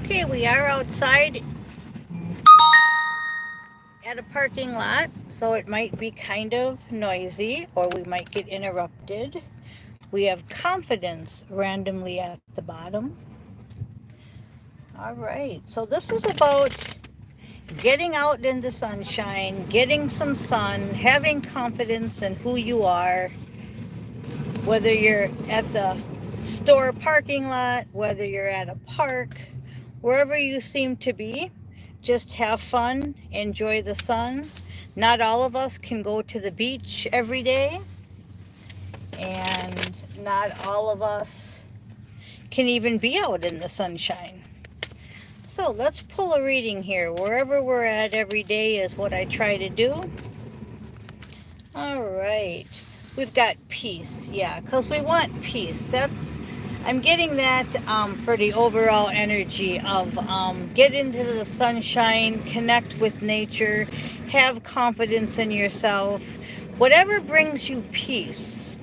Okay, we are outside at a parking lot, so it might be kind of noisy or we might get interrupted. We have confidence randomly at the bottom. All right, so this is about getting out in the sunshine, getting some sun, having confidence in who you are, whether you're at the store parking lot, whether you're at a park, wherever you seem to be. Just have fun, enjoy the sun. Not all of us can go to the beach every day, and not all of us can even be out in the sunshine. So let's pull a reading here. Wherever we're at every day is what I try to do. All right. We've got peace. Yeah, because we want peace. I'm getting that for the overall energy of get into the sunshine, connect with nature, have confidence in yourself. Whatever brings you peace,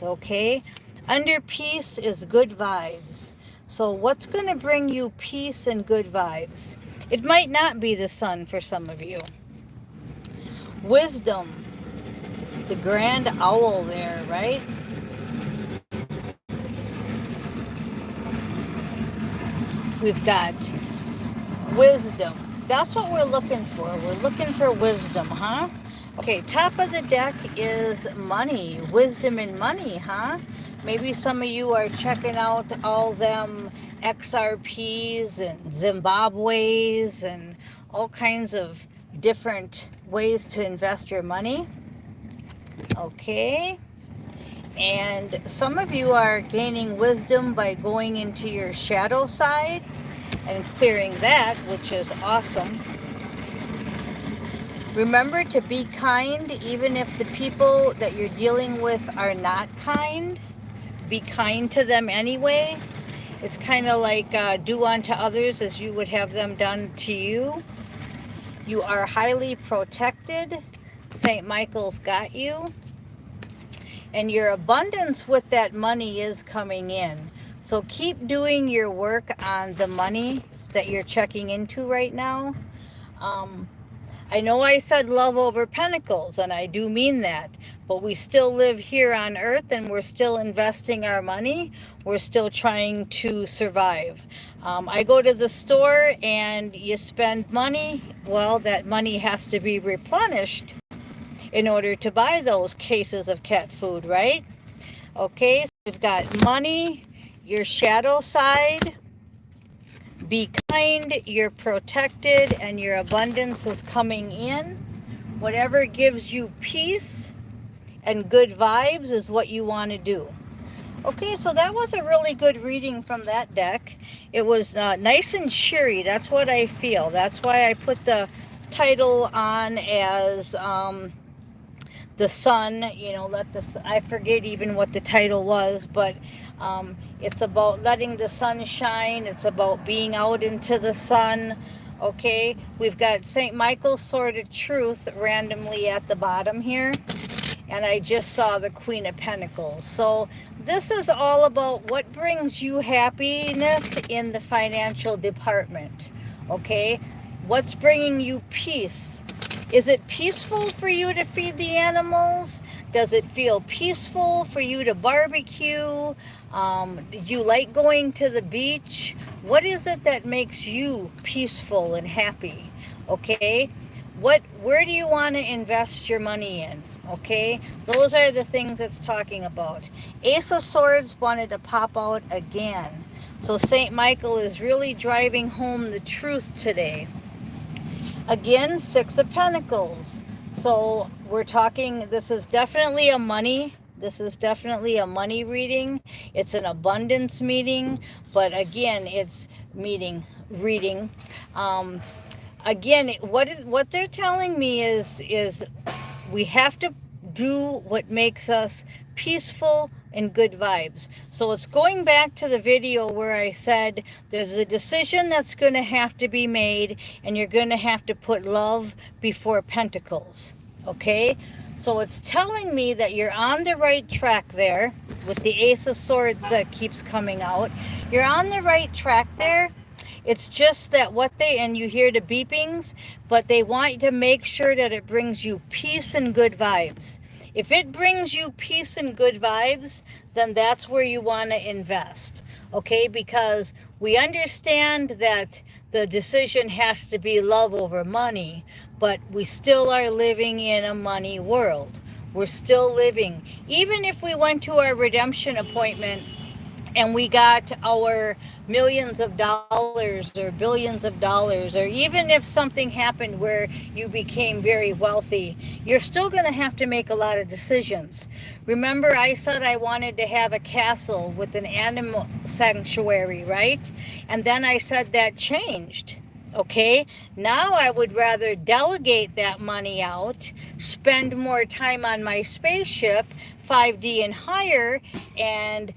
okay? Under peace is good vibes. So what's going to bring you peace and good vibes? It might not be the sun for some of you. Wisdom, the grand owl there, right? We've got wisdom. That's what we're looking for. We're looking for wisdom, huh? Okay, top of the deck is money. Wisdom and money, huh? Maybe some of you are checking out all them XRPs and Zimbabwe's and all kinds of different ways to invest your money. Okay. And some of you are gaining wisdom by going into your shadow side and clearing that, which is awesome. Remember to be kind, even if the people that you're dealing with are not kind. Be kind to them anyway. It's kind of like do unto others as you would have them done to you. You are highly protected. St. Michael's got you. And your abundance with that money is coming in. So keep doing your work on the money that you're checking into right now. I know I said love over pentacles, and I do mean that, but we still live here on earth and we're still investing our money. We're still trying to survive. I go to the store and you spend money. Well, that money has to be replenished in order to buy those cases of cat food, right? Okay, so we've got money, your shadow side. Be kind, you're protected, and your abundance is coming in. Whatever gives you peace and good vibes is what you want to do. Okay, so that was a really good reading from that deck. It was nice and cheery. That's what I feel. That's why I put the title on as the sun, I forget even what the title was, but it's about letting the sun shine. It's about being out into the sun. Okay, we've got St. Michael's Sword of Truth randomly at the bottom here, and I just saw the Queen of Pentacles. So this is all about what brings you happiness in the financial department. Okay, what's bringing you peace? Is it peaceful for you to feed the animals? Does it feel peaceful for you to barbecue? Do you like going to the beach? What is it that makes you peaceful and happy? Okay? Where do you want to invest your money in? Okay? Those are the things it's talking about. Ace of Swords wanted to pop out again. So St. Michael is really driving home the truth today. Again, Six of Pentacles. So we're talking, this is definitely a money reading. It's an abundance meeting, but again, it's reading. Again, what they're telling me is we have to do what makes us peaceful and good vibes. So it's going back to the video where I said there's a decision that's going to have to be made, and you're going to have to put love before pentacles. Okay? So it's telling me that you're on the right track there with the Ace of Swords that keeps coming out. You're on the right track there. It's just that and you hear the beepings, but they want to make sure that it brings you peace and good vibes. If it brings you peace and good vibes, then that's where you want to invest. Okay, because we understand that the decision has to be love over money, but we still are living in a money world. We're still living. Even if we went to our redemption appointment and we got our millions of dollars or billions of dollars, or even if something happened where you became very wealthy, you're still going to have to make a lot of decisions. Remember, I said I wanted to have a castle with an animal sanctuary, right? And then I said that changed. Okay, now I would rather delegate that money out, spend more time on my spaceship, 5D and higher, and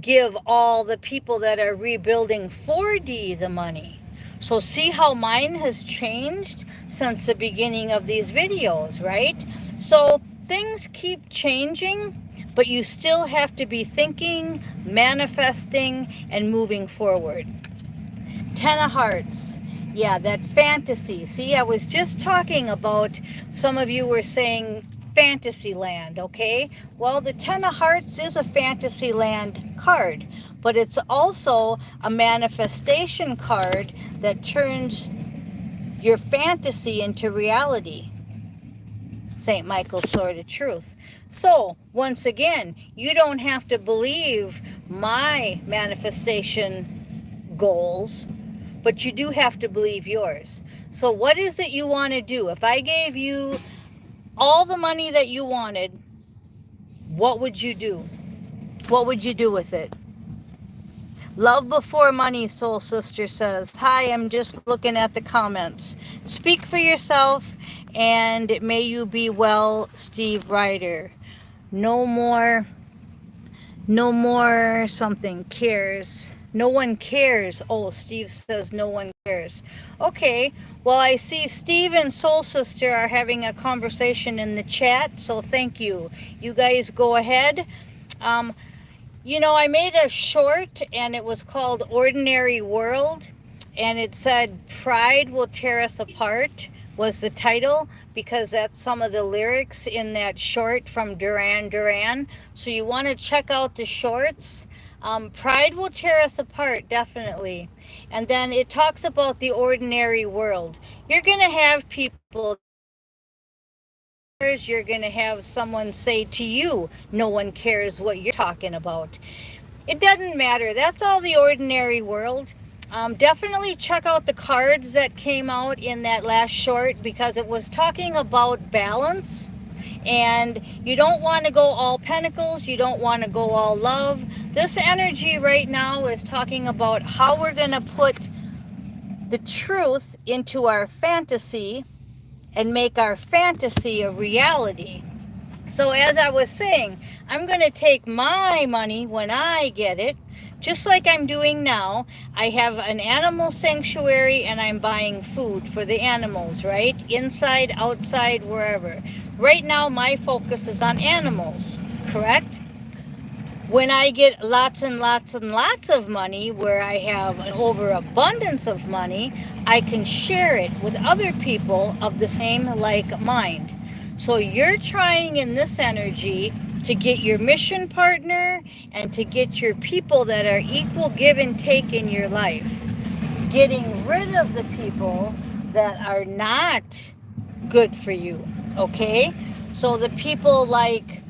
give all the people that are rebuilding 4D the money. So see how mine has changed since the beginning of these videos, right? So things keep changing, but you still have to be thinking, manifesting, and moving forward. 10 of Hearts. Yeah, that fantasy. See, I was just talking about, some of you were saying fantasy land, okay? Well, the 10 of Hearts is a fantasy land card, but it's also a manifestation card that turns your fantasy into reality. St. Michael's Sword of Truth. So, once again, you don't have to believe my manifestation goals, but you do have to believe yours. So what is it you want to do? If I gave you all the money that you wanted, what would you do? What would you do with it? Love before money, Soul Sister says. Hi, I'm just looking at the comments. Speak for yourself, and may you be well, Steve Ryder. No more something cares. No one cares. Oh, Steve says no one cares. Okay, well, I see Steve and Soul Sister are having a conversation in the chat, so thank you. You guys go ahead. I made a short, and it was called Ordinary World, and it said Pride Will Tear Us Apart was the title, because that's some of the lyrics in that short from Duran Duran. So you want to check out the shorts. Pride will tear us apart, definitely. And then it talks about the ordinary world. You're going to have people, you're going to have someone say to you, no one cares what you're talking about. It doesn't matter. That's all the ordinary world. Definitely check out the cards that came out in that last short, because it was talking about balance. And you don't want to go all pentacles. You don't want to go all love. This energy right now is talking about how we're going to put the truth into our fantasy and make our fantasy a reality. So as I was saying, I'm going to take my money when I get it, just like I'm doing now. I have an animal sanctuary, and I'm buying food for the animals, right? Inside, outside, wherever. Right now, my focus is on animals, correct? When I get lots and lots and lots of money, where I have an overabundance of money, I can share it with other people of the same like mind. So you're trying in this energy to get your mission partner and to get your people that are equal give and take in your life. Getting rid of the people that are not good for you, okay? So the people like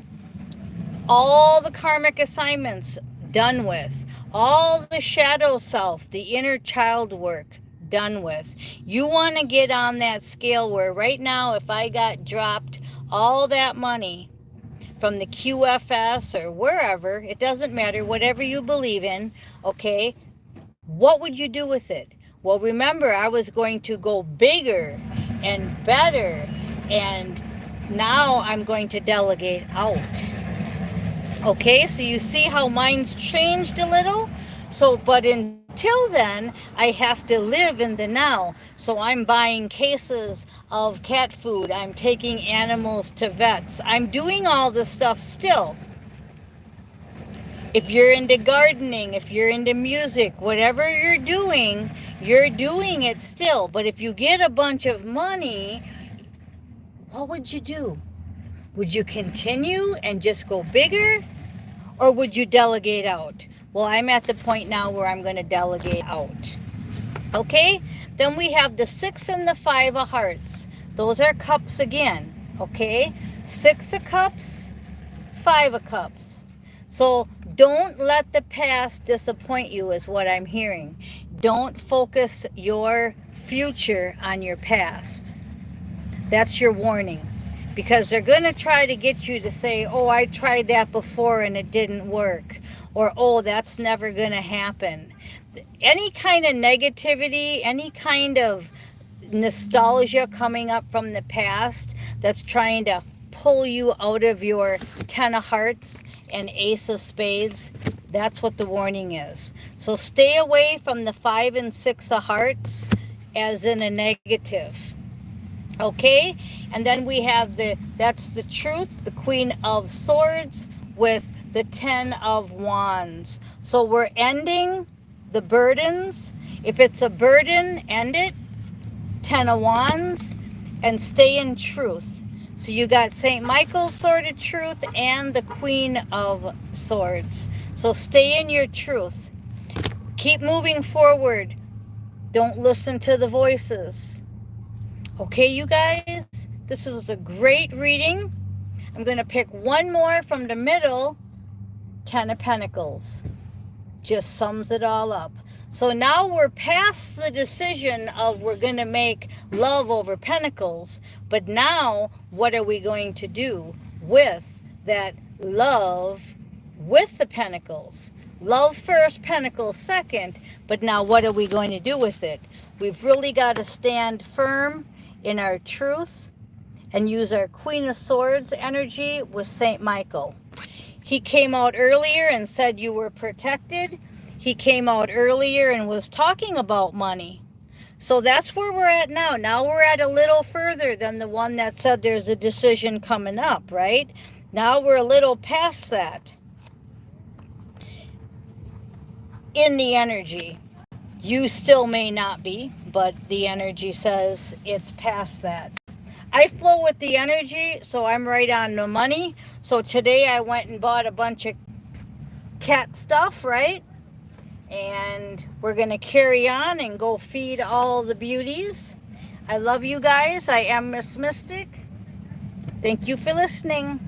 all the karmic assignments done with, all the shadow self, the inner child work done with. You want to get on that scale where right now, if I got dropped all that money from the QFS or wherever, it doesn't matter, whatever you believe in, okay, what would you do with it? Well, remember, I was going to go bigger and better, and now I'm going to delegate out. Okay, so you see how mine's changed a little? So, but until then, I have to live in the now. So I'm buying cases of cat food. I'm taking animals to vets. I'm doing all this stuff still. If you're into gardening, if you're into music, whatever you're doing it still. But if you get a bunch of money, what would you do? Would you continue and just go bigger? Or would you delegate out? Well, I'm at the point now where I'm going to delegate out. Okay? Then we have the 6 and the 5 of hearts. Those are cups again. Okay? 6 of cups, 5 of cups. So don't let the past disappoint you, is what I'm hearing. Don't focus your future on your past. That's your warning. Because they're going to try to get you to say, oh, I tried that before and it didn't work. Or, oh, that's never going to happen. Any kind of negativity, any kind of nostalgia coming up from the past that's trying to pull you out of your 10 of hearts and ace of spades, that's what the warning is. So stay away from the 5 and 6 of hearts as in a negative. Okay, and then we have that's the truth, the Queen of Swords with the 10 of Wands. So we're ending the burdens. If it's a burden, end it. 10 of Wands, and stay in truth. So you got St. Michael's Sword of Truth and the Queen of Swords. So stay in your truth. Keep moving forward. Don't listen to the voices. Okay, you guys, this was a great reading. I'm going to pick one more from the middle. 10 of Pentacles. Just sums it all up. So now we're past the decision of we're going to make love over Pentacles. But now, what are we going to do with that love with the Pentacles? Love first, Pentacles second. But now what are we going to do with it? We've really got to stand firm in our truth and use our Queen of Swords energy with St. Michael. He came out earlier and said you were protected. He came out earlier and was talking about money. So that's where we're at now. Now we're at a little further than the one that said there's a decision coming up, right? Now we're a little past that in the energy. You still may not be, but the energy says it's past that. I flow with the energy, so I'm right on the money. So today I went and bought a bunch of cat stuff, right? And we're going to carry on and go feed all the beauties. I love you guys. I am Miss Mystic. Thank you for listening.